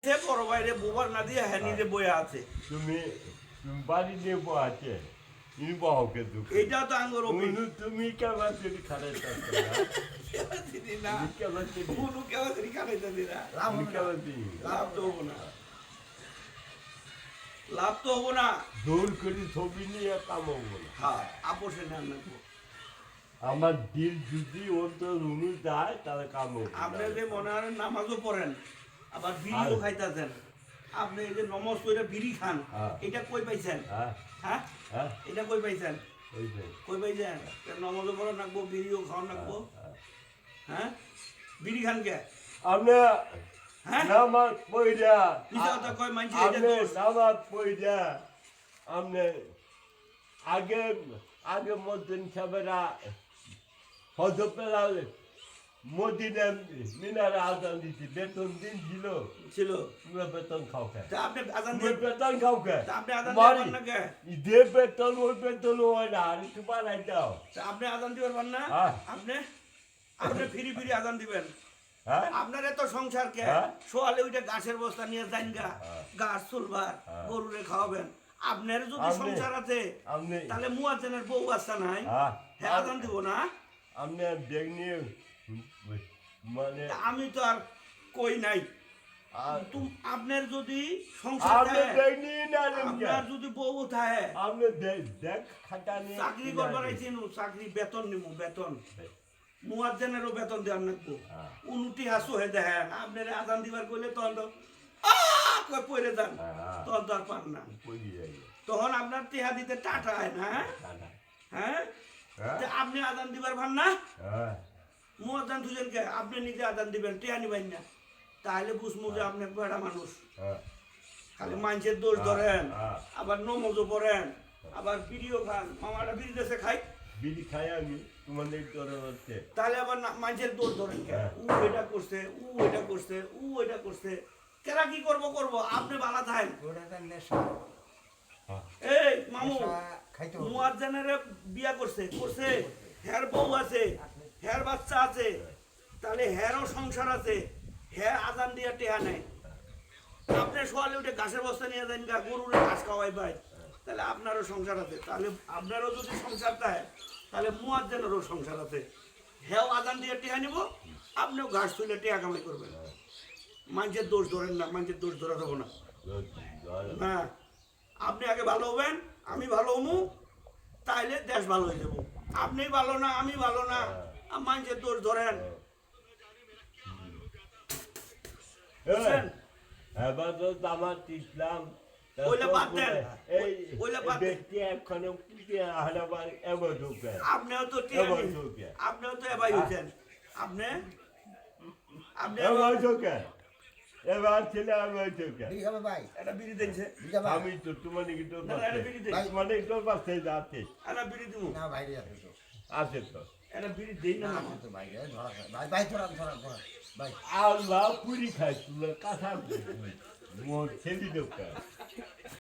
সে বড় বাইরে বোবার না দিয়ে হ্যাঁ নিজে বয়ে আছে তুমি বাড়ি নিয়ে আছে তুমি বাহকে দুঃখ এইটাও তো আঙ্গুর তুমি কেমন যদি খারাপ না কেমন কোনো কেউ খাইতে দি না আমি কেমন দিই লাভ তো হবো না লাভ তো হবো না দৌড় করি ছবি নিয়ে কাম হবো না হ্যাঁ আপোষে নেন না আমার দিল যদি ওর তো রুনু যায় তাহলে কাম হবো আপনি যে মনে হয় নামাজও পড়েন আবার বিড়িও খাইতেছেন আপনি এই যে নমজ করে বিড়ি খান এটা কই পাইছেন হ্যাঁ হ্যাঁ হ্যাঁ এটা কই পাইছেন ওই যে কই পাইছেন নমজও পড়া নাকবো বিড়িও খাওয়া নাকবো হ্যাঁ বিড়ি খান কে আপনি হ্যাঁ নামাজ পড়া মিছা কথা কয় মানছি এটা আপনি দোষ নামাজ পড়া আপনি আগে আগে মদিন সাহেবেরা হজর পেলালে মদিনা মিনারে আজান দিতে বেতন দিন ছিল ছিল তুমি বেতন খাও কে তা আপনি আজান তুমি দিয়ে বেতন খাও কে তা আপনি আজান মারি দিবেন না কে যে বেতন ওই বেতন হয় না আর একটু বাড়াই দাও তা আপনি আজান দিবেন না হ্যাঁ। আপনি আপনি ফিরি ফিরি আজান দিবেন হ্যাঁ আপনার এত সংসার কে হ্যাঁ। সোয়ালে ওইটা গাছের বস্তা নিয়ে যান গা গাছ তুলবার গরুরে খাওয়াবেন আপনার যদি আপনি- সংসার আছে আপনি তাহলে মুয়াজ্জিনের বউ বাচ্চা নাই হ্যাঁ হ্যাঁ আজান দিব না আপনি দেখনি মানে তা আমি তো আর কই নাই আর আপনার যদি সংসার আপনি থাকে, দেখনি না আপনার যদি বউ থাকে আপনি দেখ খাটানি চাকরি করবার আইছি চাকরি বেতন নিব বেতন মুয়াজ্জিনেরও বেতন দেওয়ার নাকবো হ্যাঁ। উনুটি হাসু হয়ে দেখেন আপনার আজান দিবার কইলে তখন তো কই পড়ে যান হ্যাঁ। তখন তো আর পান না পড়ি যাই তখন আপনার টিহা দিতে টাটা হয় না দাদা হ্যাঁ হ্যাঁ তা আপনি আজান দিবার ভান না হ্যাঁ মুয়াজ্জিন দুজনকে আপনি নিজে আজান দিবেন টিহা নিবেন না তাহলে বুঝবো যে আপনি বেড়া মানুষ হ্যাঁ খালি মানুষের দোষ ধরেন হ্যাঁ। আবার নমজও পড়েন আবার বিড়িও খান মামাটা বিড়ি দেশে খাই বিড়ি খাই আমি তোমাদের তোরা হচ্ছে তাহলে আবার মানুষের দোষ ধরেন কে? হ্যাঁ। উ এটা করছে উ এটা করছে উ এটা করছে কেরা কি করব আপনি বালা থাকেন ওটা নেশা এই মামু নেশা খাইতে হবে। মুয়াজ্জিনের বিয়া করছে করছে হের বউ আছে হের বাচ্চা আছে তাহলে হেরও সংসার আছে হ্যাঁ আজান দিয়া টেহা নেই আপনি সোয়ালে উঠে ঘাসের বস্তা নিয়ে যান গা গরুরে ঘাস খাওয়াই পাই তাহলে আপনারও সংসার আছে তাহলে আপনারও যদি সংসার থাকে তাহলে মুয়াজ্জিনেরও সংসার আছে হ্যাঁ আজান দিয়ে টেহা নিব আপনিও ঘাস তুলে টেহা কামাই করবেন মানুষের দোষ ধরেন না মানুষের দোষ ধরা দেবো না না আপনি আগে ভালো হবেন আমি ভালো হমু তাইলে দেশ ভালো হয়ে যাবো আপনি ভালো না আমি ভালো না মানুষের দোষ ধরেন বুঝছেন? এবার তো আমার ইসলাম ওইলা বাদ দেন। এই ওইলা বাদ দেন। ব্যক্তি এখনো হানাবার এবার ঢুকে আপনিও তো টেহা এবার নিন। ঢুকে আপনিও তো এবার হয়েছেন আপনি আপনি এবার ঢুকে এবার ছেলে এবার ঢুকে বিড়ি খাবে ভাই একটা বিড়ি দিনছে বিড়ি খাবে আমি তো তোমার নাকি তোর না, না, এটা বিড়ি দে। মানে তোর পাশে যাচ্ছে একটা বিড়ি দিব না ভাই আছে তো আছে তো একটা বিড়ি দিই না না আছে তো ভাই ধরা ভাই ভাই ধরা ধরা ধরা ভাই আল্লাহ পুরি খাই তুলে কাঁথা মোর ছেলে ঢুকে